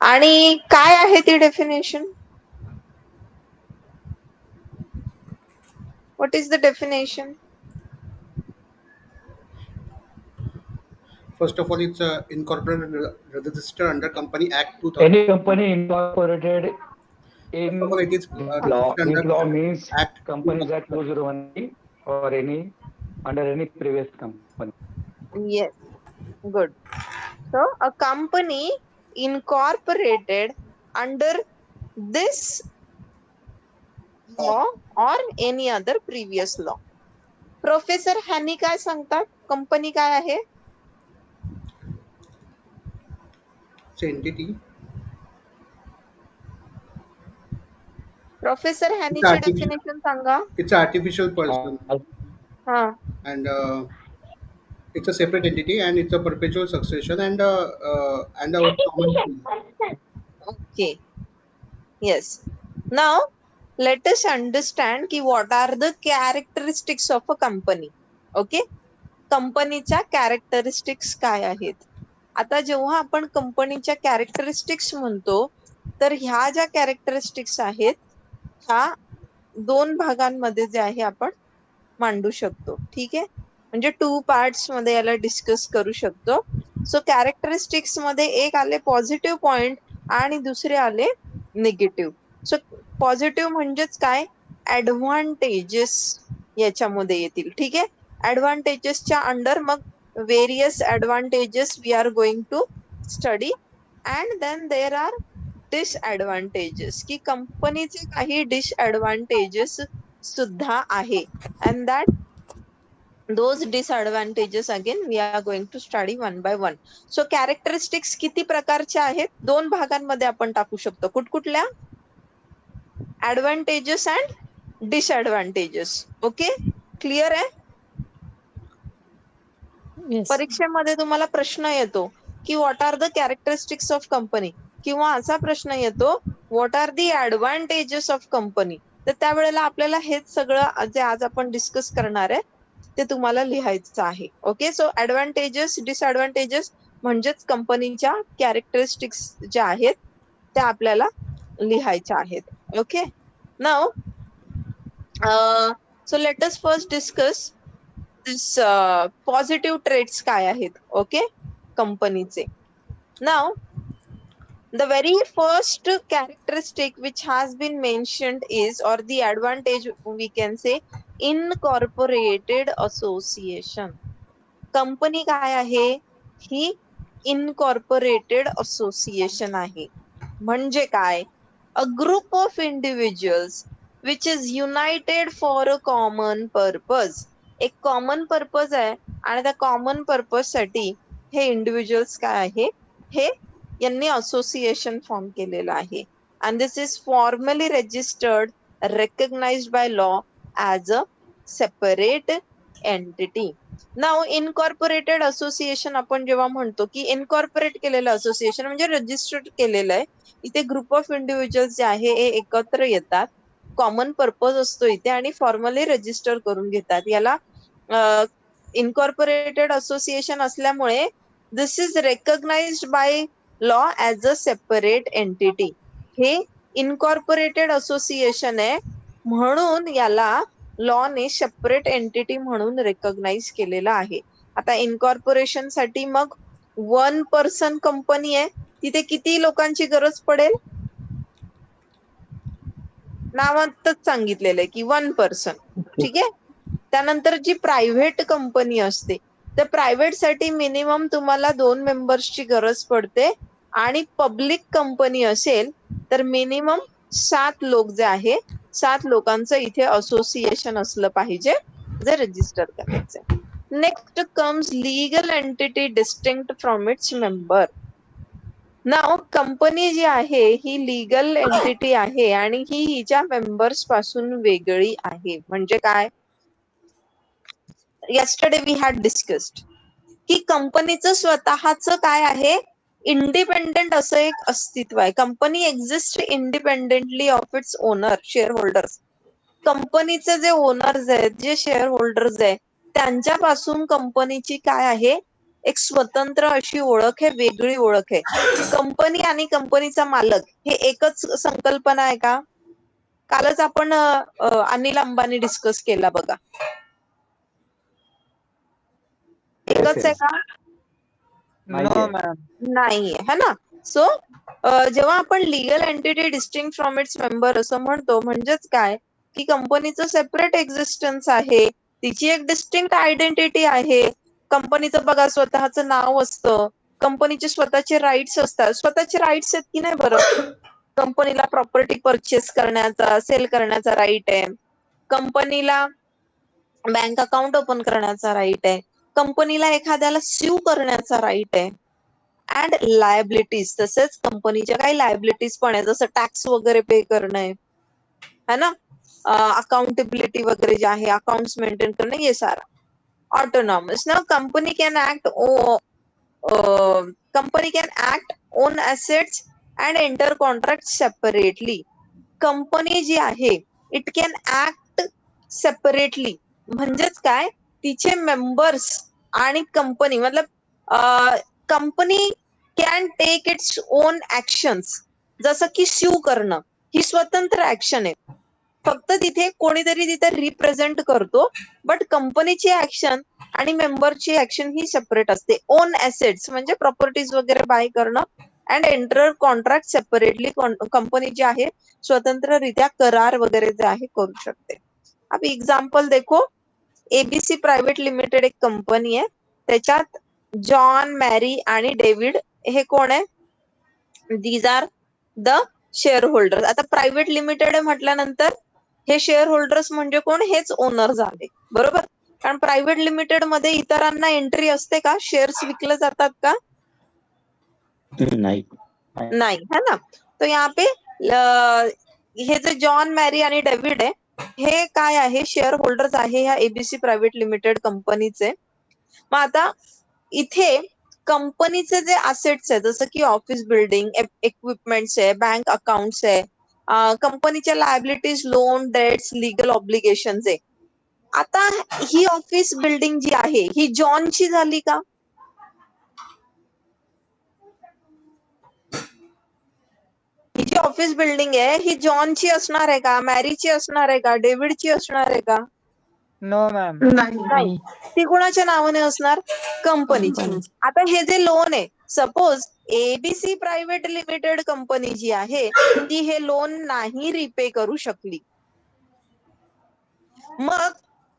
आणि काय आहे ती definition? What is the definition? First of all, it's incorporated registered under Company Act 2000. Any company incorporated in First of all, it is law. registered This under law means Act Companies Act 2001 or any under any previous company. Yes, good. So a company incorporated under this law or any other previous law. Professor Haney काय सांगतात? Company काय आहे? It's an entity. Professor हॅनीची definition सांगा. It's an artificial person, हा, and it's a separate entity, and it's a perpetual succession, and a common thing. okay, yes. Now let us understand की what are the characteristics of a company. Okay, कंपनीच्या characteristics काय आहेत? आता जेव्हा आपण कंपनीच्या characteristics म्हणतो तर ह्या ज्या कॅरेक्टरिस्टिक्स आहेत ह्या दोन भागांमध्ये जे आहे आपण मांडू शकतो. ठीक आहे, म्हणजे 2 पार्ट्स मध्ये याला डिस्कस करू शकतो. सो कॅरेक्टरिस्टिक्स मध्ये एक आले पॉझिटिव्ह पॉइंट आणि दुसरे आले निगेटिव्ह. सो पॉझिटिव्ह म्हणजेच काय? ऍडव्हान्टेजेस याच्यामध्ये येतील. ठीक आहे, ऍडव्हान्टेजेसच्या अंडर मग various advantages we are going to study and then there are disadvantages की कंपनीचे काही disadvantages सुद्धा आहे and that those disadvantages again we are going to study one by one. So characteristics किती प्रकारच्या आहेत? 2 भागांमध्ये आपण टाकू शकतो. कुठकुठल्या? advantages and disadvantages. Okay, clear आहे? परीक्षेमध्ये तुम्हाला प्रश्न येतो की what are the characteristics of company, किंवा असा प्रश्न येतो what are the advantages of company. तर त्यावेळेला आपल्याला हेच सगळं जे आज आपण डिस्कस करणार आहे ते तुम्हाला लिहायचं आहे. ओके, सो ऍडव्हान्टेजेस डिसएडव्हान्टेजेस म्हणजेच कंपनीच्या कॅरेक्टरिस्टिक्स ज्या आहेत त्या आपल्याला लिहायच्या आहेत. Okay, now so let us first discuss this positive traits काय आहेत. ओके, कंपनीचे. Now the very first characteristic which has been mentioned is, or the advantage we can say, incorporated association. Company काय आहे? ही इनकॉर्पोरेटेड असोसिएशन आहे. म्हणजे काय? A group of individuals which is United for a common purpose. एक common purpose आहे आणि त्या common purpose साठी हे इंडिव्हिज्युअल्स काय आहे? हे यांनी असोसिएशन फॉर्म केलेलं आहे. And this is formally registered, recognised by law as a separate entity. Now incorporated association आपण जेव्हा म्हणतो की इनकॉर्पोरेट केलेलं असोसिएशन म्हणजे रजिस्टर्ड केलेलं आहे. इथे ग्रुप ऑफ इंडिव्हिज्युअल्स जे आहे हे एकत्र येतात, कॉमन पर्पज असतो इथे आणि फॉर्मली रजिस्टर करून घेतात. याला इनकॉर्पोरेटेड असोसिएशन असल्यामुळे this is recognized by law as a separate entity. हे इनकॉर्पोरेटेड असोसिएशन आहे म्हणून याला लॉ ने सेपरेट एंटिटी म्हणून रेकग्नाइज केलेलं आहे. आता इनकॉर्पोरेशन साठी मग 1 पर्सन कंपनी आहे, तिथे किती लोकांची गरज पडेल? नावातच सांगितलेलं आहे की 1 पर्सन. ठीक आहे, त्यानंतर जी प्रायव्हेट कंपनी असते तर प्रायव्हेट साठी मिनिमम तुम्हाला 2 मेंबर्सची गरज पडते आणि पब्लिक कंपनी असेल तर मिनिमम 7 लोक जे आहे 7 लोकांचं इथे असोसिएशन असलं पाहिजे जे रजिस्टर करायचंय. Next comes legal entity distinct from its member. Now company जी आहे ही लीगल एंटिटी आहे आणि ही हिच्या मेंबर्स पासून वेगळी आहे. म्हणजे काय? yesterday we had discussed की कंपनीचं स्वतःचं काय आहे? इंडिपेंडेंट असं एक अस्तित्व आहे. Company exist independently of its owner, share holders. कंपनीचे जे ओनर्स आहेत, जे शेअर होल्डर्स आहेत, त्यांच्यापासून कंपनीची काय आहे? एक स्वतंत्र अशी ओळख आहे, वेगळी ओळख आहे. कंपनी आणि कंपनीचा मालक हे एकच संकल्पना आहे का? कालच आपण अनिल अंबानी डिस्कस केला बघा. एकच आहे का? नाहीये. नाहीये, है ना. सो जेव्हा आपण legal entity distinct from its member असं म्हणतो, म्हणजेच काय की कंपनीचं सेपरेट एक्झिस्टन्स आहे, तिची एक डिस्टिंक्ट आयडेंटिटी आहे. कंपनीचं बघा स्वतःचं नाव असतं, कंपनीचे स्वतःचे राईट्स असतात. स्वतःचे राईट्स आहेत की नाही बरं? कंपनीला प्रॉपर्टी परचेस करण्याचा, सेल करण्याचा राईट आहे. कंपनीला बँक अकाउंट ओपन करण्याचा राईट आहे. कंपनीला एखाद्याला स्यू करण्याचा राईट आहे. अँड लायबिलिटीज, तसेच कंपनीच्या काही लायबिलिटीज पण आहे, जसं टॅक्स वगैरे पे करणं है ना, अकाउंटेबिलिटी वगैरे जे आहे, अकाउंट्स मेंटेन करणं, ये सारा ऑटोनॉमस ना. Company can act own assets and enter contract separately. Company जी आहे इट कॅन ऍक्ट सेपरेटली, म्हणजेच काय, तिचे मेंबर्स आणि कंपनी मतलब company can take its own actions. जसं की स्यू करणं ही स्वतंत्र ऍक्शन आहे, फक्त तिथे कोणीतरी तिथे रिप्रेझेंट करतो, बट कंपनीची ऍक्शन आणि मेंबरची ऍक्शन ही सेपरेट असते. ओन ऍसेट्स म्हणजे प्रॉपर्टीज वगैरे बाय करणं, and enter contract separately, company जी आहे स्वतंत्ररित्या करार वगैरे जे आहे करू शकते. अब एग्जाम्पल देखो, एबीसी प्रायव्हेट लिमिटेड एक कंपनी आहे, त्याच्यात जॉन, मॅरी आणि डेव्हिड हे कोण आहे? These are the share holder. आता प्रायव्हेट लिमिटेड म्हटल्यानंतर हे शेअर होल्डर्स म्हणजे कोण? हेच ओनर झाले, बरोबर. कारण प्रायव्हेट लिमिटेड मध्ये इतरांना एंट्री असते का? शेअर्स विकले जातात का? नाही. नाही, है ना. तो यहाँ पे हे जे जॉन, मॅरी आणि डेव्हिड आहे हे काय आहे? शेअर होल्डर्स आहे ह्या एबीसी प्रायव्हेट लिमिटेड कंपनीचे. मग आता इथे कंपनीचे जे असेट्स आहे, जसं की ऑफिस बिल्डिंग, इक्विपमेंट्स आहे, बँक अकाउंट्स आहे, कंपनीच्या liabilities, loan, debts, legal obligations आहे. आता ही ऑफिस बिल्डिंग जी आहे ही जॉनची झाली का? ही जी ऑफिस बिल्डिंग आहे ही जॉनची असणार आहे का? मॅरीची असणार आहे का? डेव्हिडची असणार आहे का? No ma'am. नाही. ती कुणाच्या नावाने असणार? कंपनीची. आता हे जे लोन आहे, suppose ABC private limited company जी आहे ती हे लोन नाही रिपे करू शकली, मग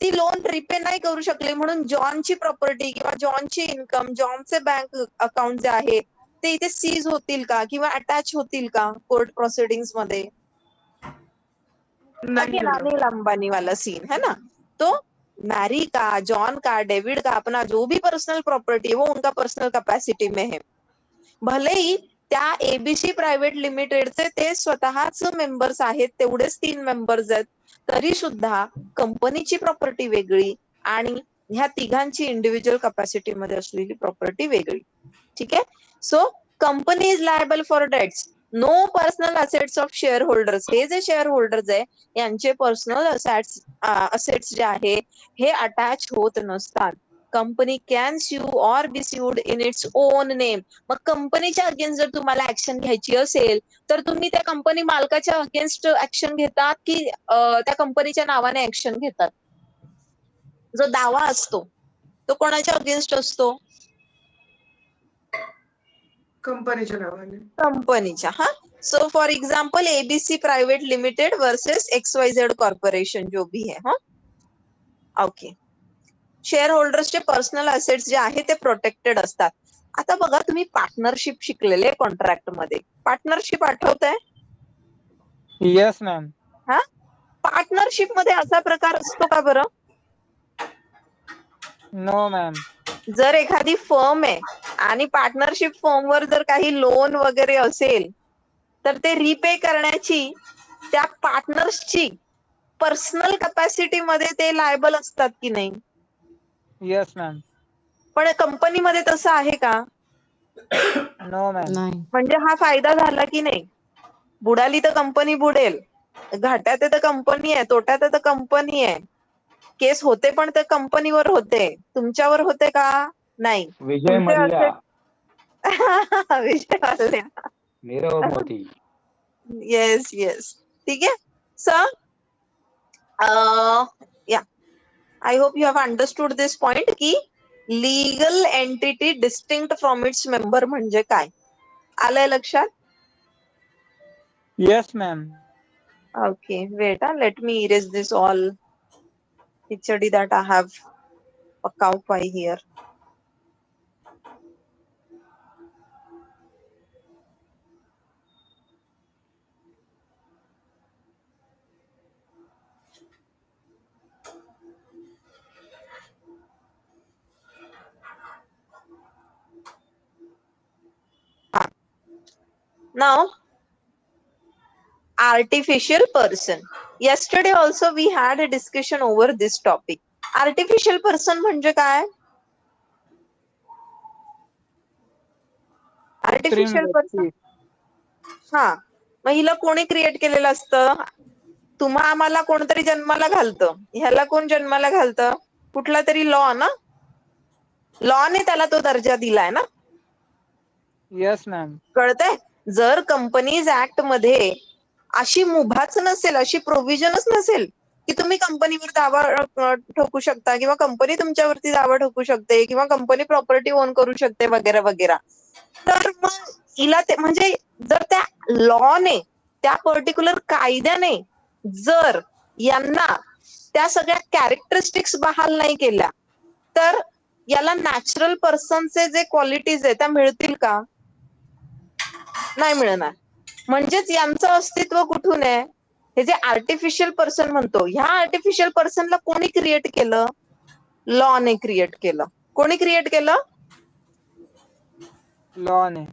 ती लोन रिपे नाही करू शकली म्हणून जॉनची प्रॉपर्टी किंवा जॉनची इन्कम, जॉनचे बँक अकाउंट जे आहे ते इथे सीज होतील का किंवा अटॅच होतील का कोर्ट प्रोसिडिंग्स मध्ये? अनिल अंबानी वाला सीन है ना. तो मैरी का, जॉन का, डेविड का अपना जो भी पर्सनल प्रॉपर्टी है वो उनका पर्सनल कैपेसिटी में है. भले ही त्या एबीसी प्रायव्हेट लिमिटेडचे ते स्वतःच मेंबर्स आहेत, तेवढेच 3 मेंबर्स आहेत, तरी सुद्धा कंपनीची प्रॉपर्टी वेगळी आणि ह्या तिघांची इंडिव्हिज्युअल कॅपॅसिटी मध्ये असलेली प्रॉपर्टी वेगळी. ठीक आहे. So company is liable for debts, no personal assets of share holders. हे जे शेअर होल्डर्स आहे यांचे पर्सनल असेट्स जे आहे हे अटॅच होत नसतात. Company can sue or be sued in its own name. मग कंपनीच्या अगेन्स्ट जर तुम्हाला ऍक्शन घ्यायची असेल तर तुम्ही त्या कंपनी मालकाच्या अगेन्स्ट ऍक्शन घेतात की त्या कंपनीच्या नावाने ऍक्शन घेतात? जो दावा असतो तो कोणाच्या अगेन्स्ट असतो? कंपनीच्या नावाने. कंपनीच्या. हा. So for example ABC private limited versus XYZ corporation जो भी है. हा. ओके. शेअर होल्डर्सचे पर्सनल असेट्स जे आहे ते प्रोटेक्टेड असतात. आता बघा तुम्ही पार्टनरशिप शिकलेले कॉन्ट्रॅक्ट मध्ये. पार्टनरशिप आठवतंय? Yes ma'am. हा. पार्टनरशिप मध्ये असा प्रकार असतो का बरं? No ma'am. जर एखादी फर्म आहे आणि पार्टनरशिप फर्मवर जर काही लोन वगैरे असेल तर ते रिपे करण्याची त्या पार्टनर्सची पर्सनल कॅपॅसिटी मध्ये ते लायबल असतात की नाही? Yes ma'am. पण कंपनीमध्ये तसं आहे का? No ma'am. म्हणजे हा फायदा झाला की नाही? बुडाली तर कंपनी बुडेल, घाट्यात आहे तर कंपनी आहे, तोट्यात आहे तर कंपनी आहे. केस होते पण ते कंपनीवर होते, तुमच्यावर होते का? नाही, विजय तुमचे मल्ल्या, असे विषय आले. नीरव मोदी. येस येस, ठीक आहे. सर या, I hope you have understood this point की legal entity distinct from its member म्हणजे काय. आलंय लक्षात? Yes, ma'am. Okay, wait, let me erase this all picture that I have worked out by here. Now, artificial person. Yesterday also we had a discussion over this topic. Artificial person म्हणजे काय? कृत्रिम artificial person, व्यक्ती. हा, मग हिला कोणी create केलेलं असतं? तुम्हा आम्हाला कोणतरी जन्माला घालतं, ह्याला कोण जन्माला घालतं? कुठला तरी लॉ ना, लॉने त्याला तो दर्जा दिलाय ना. Yes, ma'am. कळतंय? जर कंपनीज ऍक्ट मध्ये अशी मुभाच नसेल, अशी प्रोव्हिजनच नसेल की तुम्ही कंपनीवर दावा ठोकू शकता किंवा कंपनी तुमच्यावरती दावा ठोकू शकते किंवा कंपनी प्रॉपर्टी ओन करू शकते वगैरे वगैरे, तर मग हिला ते म्हणजे जर त्या लॉने, त्या पर्टिक्युलर कायद्याने जर यांना त्या सगळ्या कॅरेक्टरिस्टिक्स बहाल नाही केल्या तर याला नॅचरल पर्सनचे जे क्वालिटीज आहे त्या मिळतील का? नाही मिळणार. म्हणजेच यांचं अस्तित्व कुठून आहे? हे जे आर्टिफिशियल पर्सन म्हणतो, ह्या आर्टिफिशियल पर्सनला कोणी क्रिएट केलं? लॉने क्रिएट केलं. कोणी क्रिएट केलं? Law ने.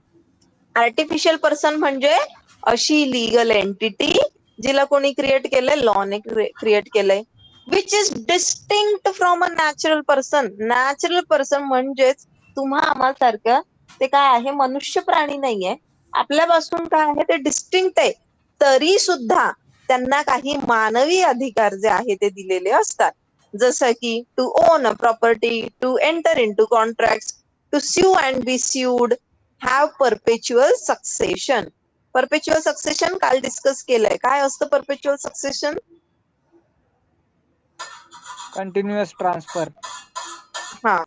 आर्टिफिशियल पर्सन म्हणजे अशी लिगल एंटिटी जिला कोणी क्रिएट केलंय? लॉने क्रिएट केलंय. Which is distinct from a natural person. Natural person म्हणजेच तुम्हा आम्हासारखं ते काय आहे? मनुष्य प्राणी नाहीये. आपल्यापासून काय आहे? ते डिस्टिंक्ट आहे. तरी सुद्धा त्यांना काही मानवी अधिकार जे आहे ते दिलेले असतात. जसं की to own a property, to enter into contract, to sue and be sued, have perpetual succession. Perpetual succession काल डिस्कस केलंय. काय असतं परपेच्युअल सक्सेशन? Continuous transfer. हा,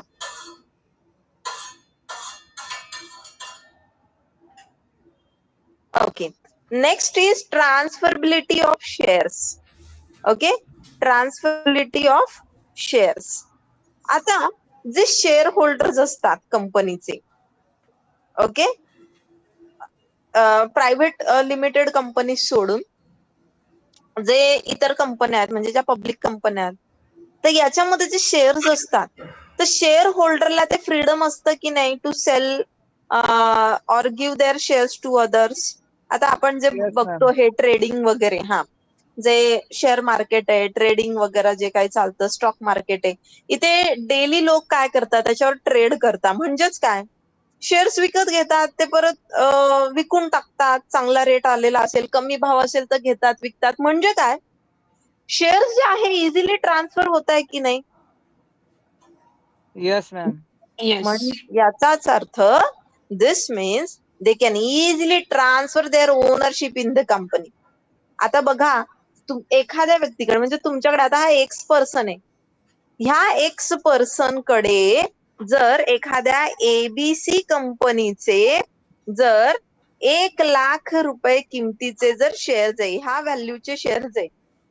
okay. Next is transferability of shares. Okay, transferability of shares. आता जे share holders असतात कंपनीचे, okay, private limited company सोडून जे इतर कंपन्या आहेत म्हणजे ज्या पब्लिक कंपन्या आहेत, तर याच्यामध्ये जे शेअर्स असतात, तर शेअर होल्डरला ते फ्रीडम असतं की नाही to sell or give their shares to others. आता आपण जे Yes, बघतो ma'am. हे ट्रेडिंग वगैरे, हा, जे शेअर मार्केट आहे, ट्रेडिंग वगैरे जे काही चालतं, स्टॉक मार्केट आहे, इथे डेली लोक काय करतात? त्याच्यावर ट्रेड करतात. म्हणजेच काय? शेअर्स विकत घेतात, ते परत विकून टाकतात. चांगला रेट आलेला असेल, कमी भाव असेल तर घेतात, विकतात. म्हणजे काय? शेअर्स जे आहे इझिली ट्रान्सफर होत आहे की नाही? Yes, ma'am. याचाच अर्थ this means they can easily transfer their ownership in the company. आता बघा, एखाद्या व्यक्तीकडे म्हणजे तुमच्याकडे आता हा एक्स पर्सन आहे. ह्या एक्स पर्सन कडे जर एखाद्या एबीसी कंपनीचे जर 1,00,000 रुपये किमतीचे जर शेअर्स आहे, ह्या व्हॅल्यूचे शेअर्स आहे,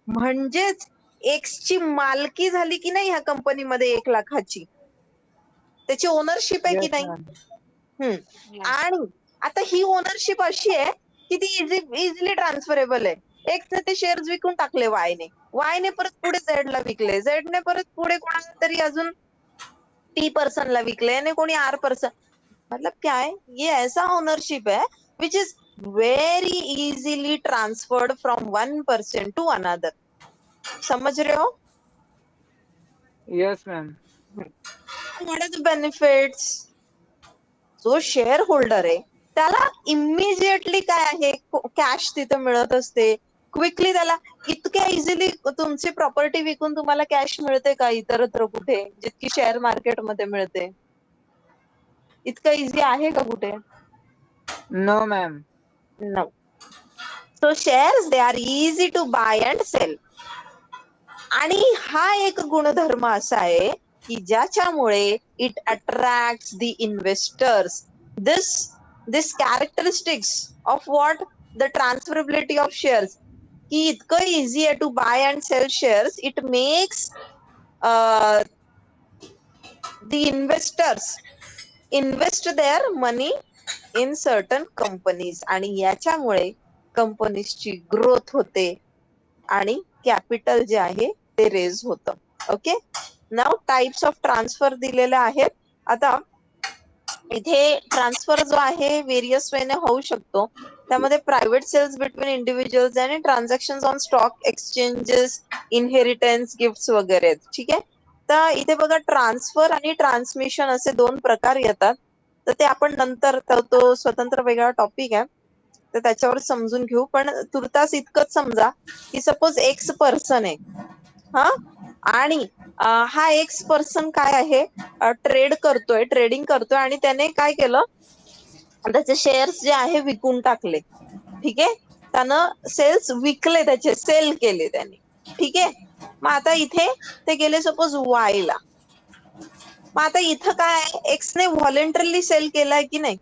म्हणजेच एक्स ची मालकी झाली की नाही ह्या कंपनीमध्ये 1,00,000ची, त्याची ओनरशिप आहे की Yes, नाही? ma'am. आणि आता ही ओनरशिप अशी आहे की ती इझिली ट्रान्सफरेबल आहे. एक्सने ते शेअर्स विकून टाकले वायने, वायने परत पुढे झेडला विकले, झेडने परत पुढे कोणाला तरी अजून टी पर्सनला विकले आणि कोणी आर पर्सन. मतलब क्या है? ये ऐसा ओनरशिप है which is very easily transferred from one person to another. समझ रहे हो? Yes, ma'am. What are the benefits? जो शेअर होल्डर आहे त्याला इमिजिएटली काय आहे? कॅश तिथे मिळत असते. क्विकली त्याला इतक्या इझिली तुमची प्रॉपर्टी विकून तुम्हाला कॅश मिळते का इतरत्र कुठे जितकी शेअर मार्केटमध्ये मिळते? इतकं इझी आहे का कुठे? No ma'am. No. So shares they are easy to buy and sell. आणि हा एक गुणधर्म असा आहे की ज्याच्यामुळे it attract the investors. This characteristics of what the transferability of shares, की इतकं इझी आहे to buy and sell shares. It makes the investors invest their money in certain companies, आणि याच्यामुळे कंपनीजची ग्रोथ होते आणि कॅपिटल जे आहे ते रेज होतं. Okay, now types of transfer दिलेले आहेत. आता इथे ट्रान्सफर जो आहे व्हेरियस वेने होऊ शकतो. त्यामध्ये प्रायव्हेट सेल्स बिटवीन इंडिव्हिज्युअल्स आणि transaction on stock exchanges, inheritance, gifts वगैरे. ठीक आहे, तर इथे बघा ट्रान्सफर आणि ट्रान्समिशन असे दोन प्रकार येतात. तर ते आपण नंतर, तो स्वतंत्र वेगळा टॉपिक आहे, तर त्याच्यावर समजून घेऊ. पण तुर्तास इतकंच समजा की सपोज एक्स पर्सन आहे हा, आणि हा एक्स पर्सन काय आहे, ट्रेडिंग करतोय आणि त्याने काय केलं, त्याचे शेअर्स जे आहे विकून टाकले. ठीक आहे, त्यानं सेल्स विकले, त्याचे सेल केले त्याने. ठीक आहे, मग आता इथे ते गेले सपोज वाय ला. मग आता इथं काय, एक्सने व्हॉलेंटरली सेल केलाय की नाही?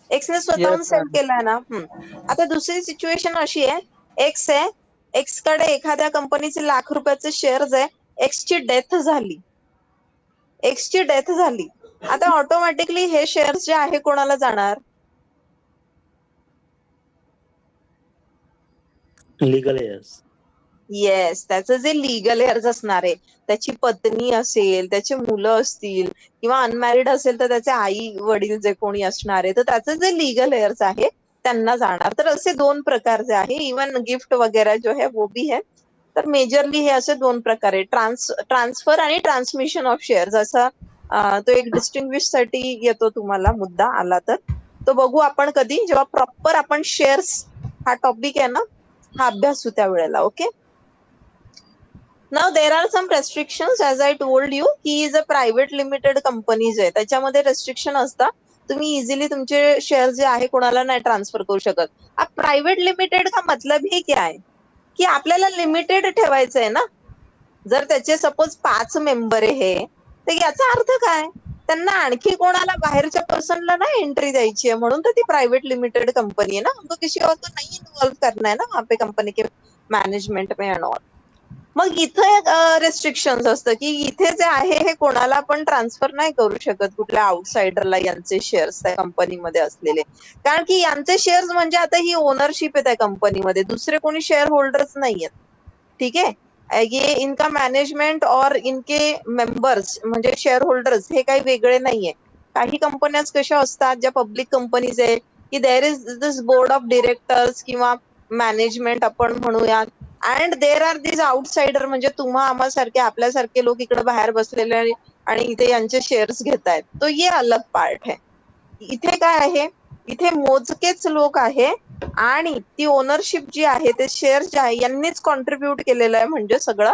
एक्सने स्वतःहून Yes, सेल ma'am. केलाय ना. आता दुसरी सिच्युएशन अशी आहे, एक्स आहे, एक्स कडे एखाद्या कंपनीचे ₹1,00,000 शेअर्स आहे, एक्सची डेथ झाली. आता ऑटोमॅटिकली हे शेअर्स जे आहे कोणाला जाणार? Legal airs. येस, त्याचं जे लिगल हेअर्स असणार आहे, त्याची पत्नी असेल, त्याचे मुलं असतील, किंवा अनमॅरिड असेल तर त्याचे आई वडील जे कोणी असणार आहे, तर त्याचे जे लिगल हेअर्स आहे त्यांना जाणार. तर असे दोन प्रकार जे आहे, इवन गिफ्ट वगैरे जो है वो भी है. तर मेजरली हे असे दोन प्रकार आहे, ट्रान्सफर आणि ट्रान्समिशन ऑफ शेअर्स असा. तो एक डिस्टिंग्विश साठी येतो, तुम्हाला मुद्दा आला तर तो बघू आपण कधी, जेव्हा प्रॉपर आपण शेअर्स हा टॉपिक आहे ना हा अभ्यासू त्यावेळेला. Okay, now there are some restrictions as I told you की is a private limited companies आहे, त्याच्यामध्ये रेस्ट्रिक्शन असतात. तुम्ही इझिली तुमचे शेअर जे आहे कोणाला नाही ट्रान्सफर करू शकत. अब प्रायव्हेट लिमिटेड का मतलब ही क्या है की आपल्याला लिमिटेड ठेवायचं आहे ना. जर त्याचे सपोज 5 मेंबर आहे, तर याचा अर्थ काय, त्यांना आणखी कोणाला बाहेरच्या पर्सनला नाही एंट्री द्यायची आहे, म्हणून तर ती प्रायव्हेट लिमिटेड कंपनी आहे ना. हमको किसी और को नहीं इन्वॉल्व करना है ना वहाँ पे कंपनी के मॅनेजमेंट में एंड ऑल. मग इथे रेस्ट्रिक्शन असतं की इथे जे आहे हे कोणाला पण ट्रान्सफर नाही करू शकत, कुठल्या आउटसाइडरला यांचे शेअर्स त्या कंपनीमध्ये असलेले. कारण की यांचे शेअर्स म्हणजे आता ही ओनरशिप आहे त्या कंपनीमध्ये, दुसरे कोणी शेअर होल्डर्स नाहीयेत. ठीक आहे, ये इनका मॅनेजमेंट और इनके मेंबर्स म्हणजे शेअर होल्डर्स हे काही वेगळे नाहीये. काही कंपन्या कशा असतात, ज्या पब्लिक कंपनीज आहे, की there is this board of directors किंवा मॅनेजमेंट आपण म्हणूयात, and there are this outsider म्हणजे तुम्हा आम्हासारखे आपल्यासारखे लोक इकडे बाहेर बसलेले आणि इथे यांचे शेअर्स घेतायत. तो ये अलग पार्ट आहे. इथे काय आहे, इथे मोजकेच लोक आहे आणि ती ओनरशिप जी आहे, ते शेअर जे आहे यांनीच कॉन्ट्रीब्युट केलेलं आहे, म्हणजे सगळं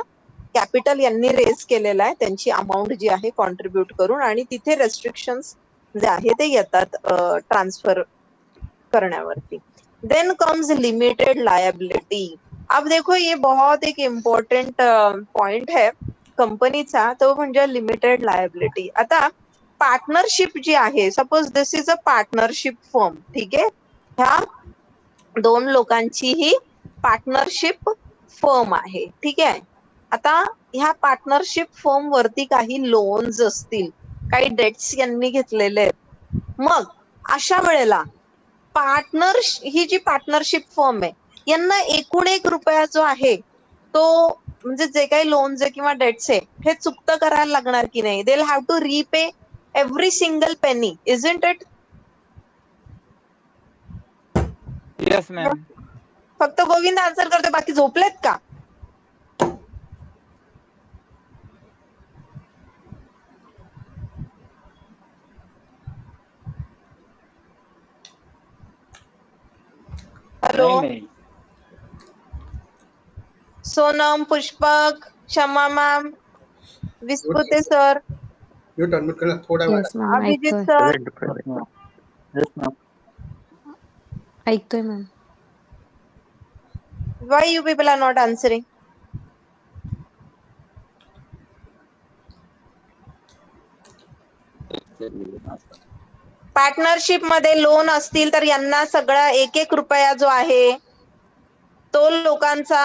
कॅपिटल यांनी रेज केलेलं आहे, त्यांची अमाऊंट जी आहे कॉन्ट्रीब्युट करून. आणि तिथे रेस्ट्रिक्शन्स जे आहे ते येतात ट्रान्सफर करण्यावरती. Then comes limited liability. अब देखो ये बहुत एक इम्पॉर्टंट पॉइंट है कंपनीचा, तो म्हणजे लिमिटेड लायबिलिटी. आता पार्टनरशिप जी आहे, suppose this is a partnership firm. ठीक आहे, ह्या दोन लोकांची ही पार्टनरशिप फर्म आहे. ठीक आहे, आता ह्या पार्टनरशिप फर्म वरती काही लोन्स असतील, काही डेट्स यांनी घेतलेले आहेत. मग अशा वेळेला ही जी पार्टनरशिप फर्म आहे यांना एकूण ₹1 जो आहे तो, म्हणजे जे काही लोन्स आहे किंवा डेट्स आहे हे चुकतं करायला लागणार की नाही? They will have to repay every single penny, isn't it? Yes, ma'am. फक्त गोविंद आन्सर करते, बाकी झोपलेत का? हॅलो, नाही. सोनम, पुष्पक, क्षमा ma'am, Vispute sir. Mute unmute करना थोडा वेळ येस मॅम अभिजित ऐकतोय सर, Yes, ma'am. ऐकतोय ma'am. why you people are not answering? Partnership मध्ये लोन असतील तर यांना सगळा एक एक रुपया जो आहे तो लोकांचा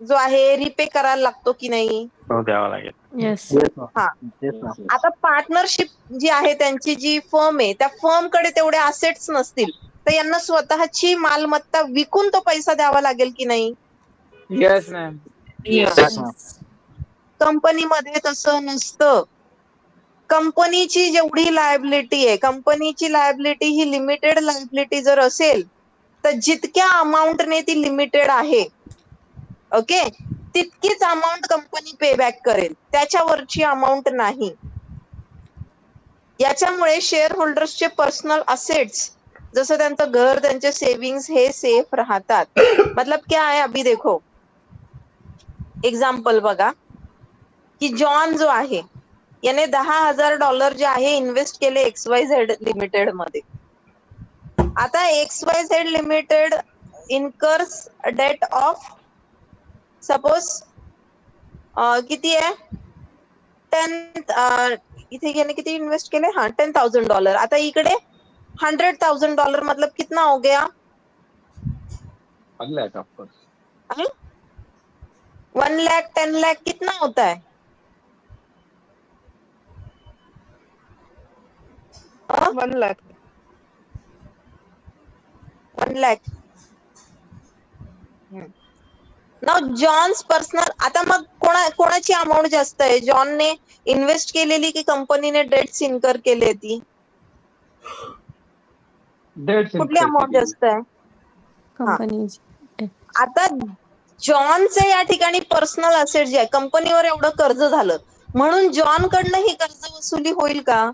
जो आहे रिपे करायला लागतो की नाही? हो द्यावा लागेल. Yes Yes, ma'am. हा. Yes, ma'am. आता पार्टनरशिप जी आहे त्यांची जी फर्म आहे त्या फर्म कडे तेवढे असेट्स नसतील तर यांना स्वतःची मालमत्ता विकून तो पैसा द्यावा लागेल की नाही? Yes, ma'am. Yes, ma'am. कंपनीमध्ये तसं नसतं. कंपनीची जेवढी लायबिलिटी आहे, कंपनीची लायबिलिटी ही लिमिटेड लायबिलिटी जर असेल तर जितक्या अमाऊंटने ती लिमिटेड आहे, ओके, तितकीच अमाऊंट कंपनी पे बॅक करेल, त्याच्यावरची अमाऊंट नाही. याच्यामुळे शेअर होल्डर्सचे पर्सनल असेट्स जसं त्यांचं घर, त्यांचे सेव्हिंग्स हे सेफ राहतात. मतलब क्या है, अभी देखो एक्झाम्पल बघा की जॉन जो आहे याने $10,000 जे आहे इन्व्हेस्ट केले XYZ लिमिटेड मध्ये. आता XYZ limited incurs debt of suppose किती आहे 10 इथे याने किती इन्व्हेस्ट केले, हा $10,000. आता इकडे $100,000 मतलब कितना हो गया? 1 lakh, of course. 1 lakh 10 lakh कितना होता है? 1 lakh. 1 lakh. Now John's personal, आता मग कोणाची अमाऊंट जास्त आहे? जॉनने इन्व्हेस्ट केलेली की कंपनीने डेट्स इन्कर केली ती? Dates कुठली incur अमाऊंट केलेली. जास्त आहे? कंपनीची आता जॉनचे या ठिकाणी पर्सनल असेट जे आहे, कंपनीवर एवढं कर्ज झालं म्हणून जॉन कडनं ही कर्ज वसुली होईल का?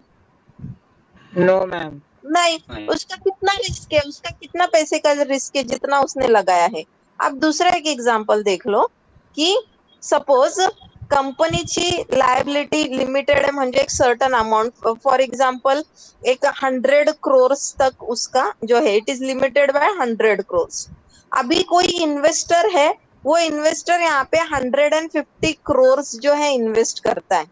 No, ma'am. नहीं. नहीं. उसका कितना रिस्क है, उसका कितना पैसे का रिस्क है जितना उसने लगाया है. अब दूसरा एक एग्जांपल देख लो कि सपोज कंपनीची लायबिलिटी लिमिटेड है म्हणजे एक सर्टन अमाउंट, फॉर एग्जांपल एक 100 crores तक उसका जो है it is limited by 100 crores. अभी कोई इन्वेस्टर है, वो इन्वेस्टर यहाँ पे 150 crores जो है इन्वेस्ट करता है.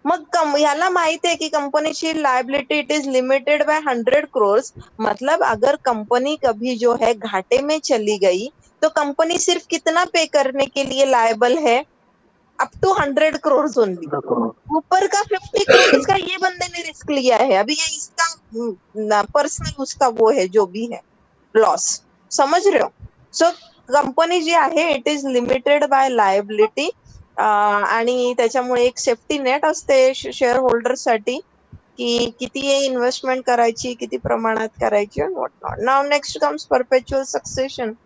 मग याला माहित है कि कंपनीची liability it is limited by 100 crores. मतलब अगर कंपनी कभी जो है घाटे में चली गई तो कंपनी सिर्फ कितना पे करने के लिए लायबल है? Up to 100 crores only. ऊपर का 50 crores का ये बंदे ने रिस्क लिया है. अभी ये इसका पर्सनल उसका वो है जो भी है लॉस. समझ रहे हो? सो कंपनी जी आहे it is limited by liability आणि त्याच्यामुळे एक सेफ्टी नेट असते शेअर होल्डर साठी की किती इन्व्हेस्टमेंट करायची, किती प्रमाणात करायची and what not. Now next comes perpetual succession.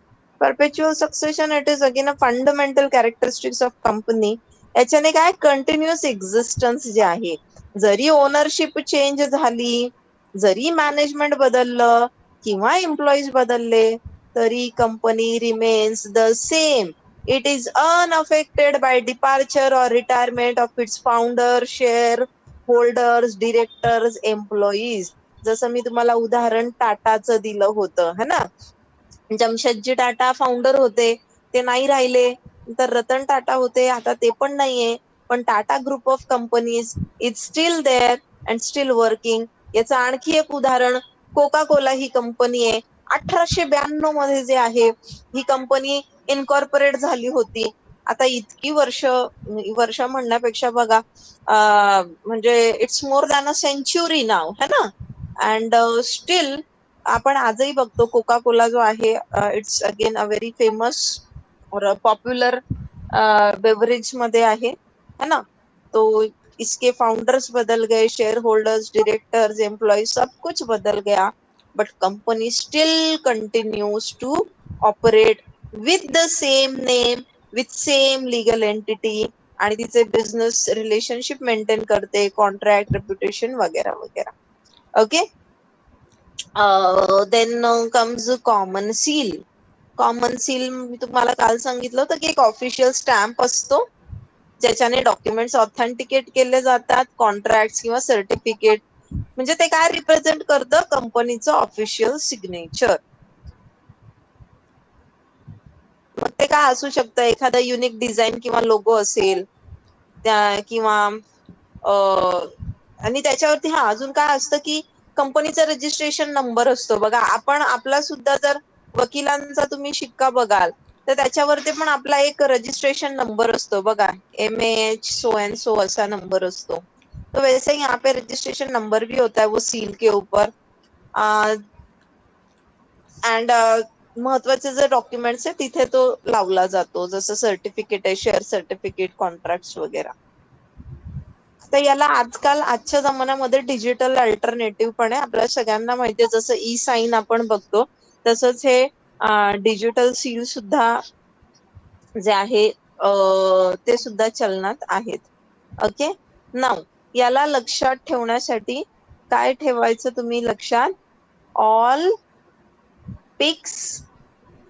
Perpetual succession it is again a fundamental characteristics of company. याच्याने काय कंटिन्युअस एक्झिस्टन्स जे आहे, जरी ओनरशिप चेंज झाली, जरी मॅनेजमेंट बदललं किंवा एम्प्लॉईज बदलले तरी company remains the same. It is unaffected by departure or retirement of its founder, shareholders, directors, employees. जसं मी तुम्हाला उदाहरण टाटाचं दिलं होतं है ना. जमशेदजी टाटा फाउंडर होते, ते नाही राहिले, तर रतन टाटा होते, आता ते पण नाहीये, पण Tata group of companies is still there and still working. याचं आणखी एक उदाहरण कोका कोला ही कंपनी आहे. 1892 मध्ये जे आहे ही कंपनी इनकॉर्पोरेट झाली होती. आता इतकी वर्ष म्हणण्यापेक्षा बघा म्हणजे it's more than a century now है ना. अँड स्टील आपण आजही बघतो कोका कोला जो आहे it's again a very famous और पॉप्युलर बेवरेज मध्ये आहे है ना. तो इसके फाउंडर्स बदल गए, शेयर होल्डर्स, डायरेक्टर्स, एम्प्लॉय सब कुछ बदल गया, but company still continues to operate with the same name, with same legal entity आणि तिचे बिझनेस रिलेशनशिप मेंटेन करते, कॉन्ट्रॅक्ट, रेप्युटेशन वगैरे वगैरे. Okay. Then comes common seal. Common seal मी तुम्हाला काल सांगितलं होतं की एक ऑफिशियल स्टॅम्प असतो ज्याच्याने डॉक्युमेंट्स ऑथेंटिकेट केले जातात, कॉन्ट्रॅक्ट किंवा सर्टिफिकेट. म्हणजे ते काय रिप्रेझेंट करतं? कंपनीचं ऑफिशियल सिग्नेचर. मग ते काय असू शकतं? एखादं युनिक डिझाईन किंवा लोगो असेल त्या किंवा आणि त्याच्यावरती अजून काय असतं की कंपनीचा रजिस्ट्रेशन नंबर असतो बघा. आपण आपला सुद्धा जर वकिलांचा तुम्ही शिक्का बघाल तर त्याच्यावरती पण आपला एक रजिस्ट्रेशन नंबर असतो बघा, MAH सो एंड सो असा नंबर असतो. तो वैसे ही यहाँ पे रजिस्ट्रेशन नंबर भी होता है वो सील के ऊपर. अँड महत्वाचे जे डॉक्युमेंट्स आहे तिथे तो लावला जातो, जसं सर्टिफिकेट आहे, शेअर सर्टिफिकेट, कॉन्ट्रॅक्ट वगैरे. तर याला आजकाल आजच्या जमान्यामध्ये डिजिटल अल्टरनेटिव्ह पण आहे. आपल्या सगळ्यांना माहिती आहे, जसं ई साईन आपण बघतो तसंच हे डिजिटल सील सुद्धा जे आहे ते सुद्धा चलनात आहेत. ओके, नाव याला लक्षात ठेवण्यासाठी काय ठेवायचं तुम्ही लक्षात? ऑल पिक्स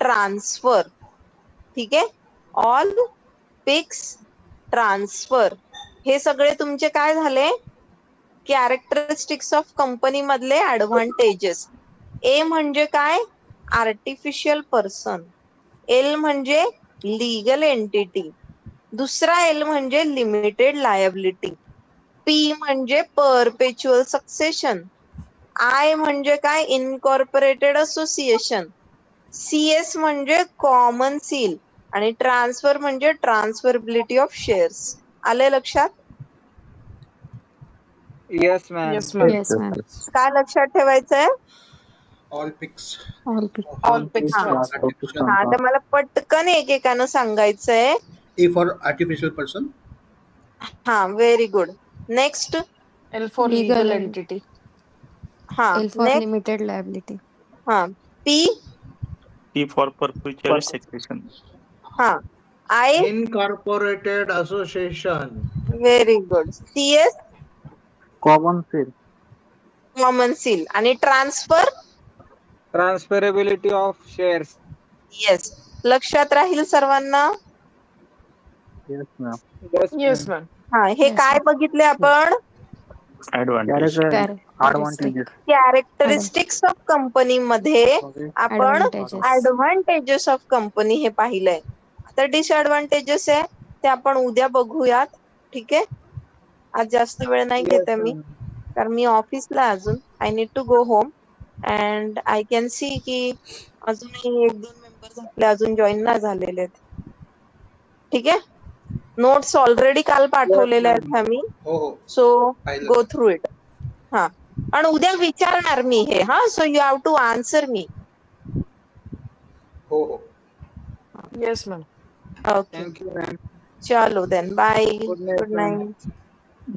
ट्रान्सफर. ठीक आहे, ऑल पिक्स ट्रान्सफर हे सगळे तुमचे काय झाले? कॅरेक्टरिस्टिक्स ऑफ कंपनी मधले ऍडव्हान्टेजेस. ए म्हणजे काय? Artificial person. एल म्हणजे लीगल एंटिटी. दुसरा एल म्हणजे लिमिटेड लायबिलिटी. पी म्हणजे परपेच्युअल सक्सेशन. आय म्हणजे काय? Incorporated association. CS म्हणजे कॉमन सील आणि ट्रान्सफर म्हणजे ट्रान्सफरबिलिटी ऑफ शेअर्स. आले लक्षात? Yes, ma'am. Yes, ma'am. Yes, ma'am. काय लक्षात ठेवायचंय? All pics. All pick. All pics हाँ. transfer. Artificial. तर मला पटकन एकेकानं सांगायचंय. A for artificial person. Very good. Next. L for Legal legal and- entity. L for next. limited liability. P. P for perpetual succession. I. Incorporated association. Very good. CS. Common seal. Common seal. आणि transfer. Transferability of shares. Yes. लक्षात राहील सर्वांना? Yes ma'am. Yes, ma'am. हे Yes, काय बघितले आपण? Advantage. Advantages. Characteristics of company मध्ये आपण Advantages. ऍडव्हान्टेजेस ऑफ कंपनी हे पाहिलंय. आता डिसएडव्हान्टेजेस आहे ते आपण उद्या बघूयात. ठीक आहे, आज जास्त वेळ नाही घेते मी, कारण मी ऑफिसला अजून. I need to go home and I can see की अजूनही 1-2 मेंबर्स आपले अजून जॉईन नाही झालेले आहेत. ठीक आहे, नोट्स ऑलरेडी काल पाठवलेल्या आहेत आम्ही. हो. सो पाहिलं. Go through it. आणि उद्या विचारणार मी हे. So you have to answer me. हो. Yes, ma'am. Okay, Thank you, ma'am. चलो then bye. Good night, good ma'am. Night.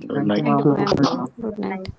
Good night. Thank you, ma'am. Good night.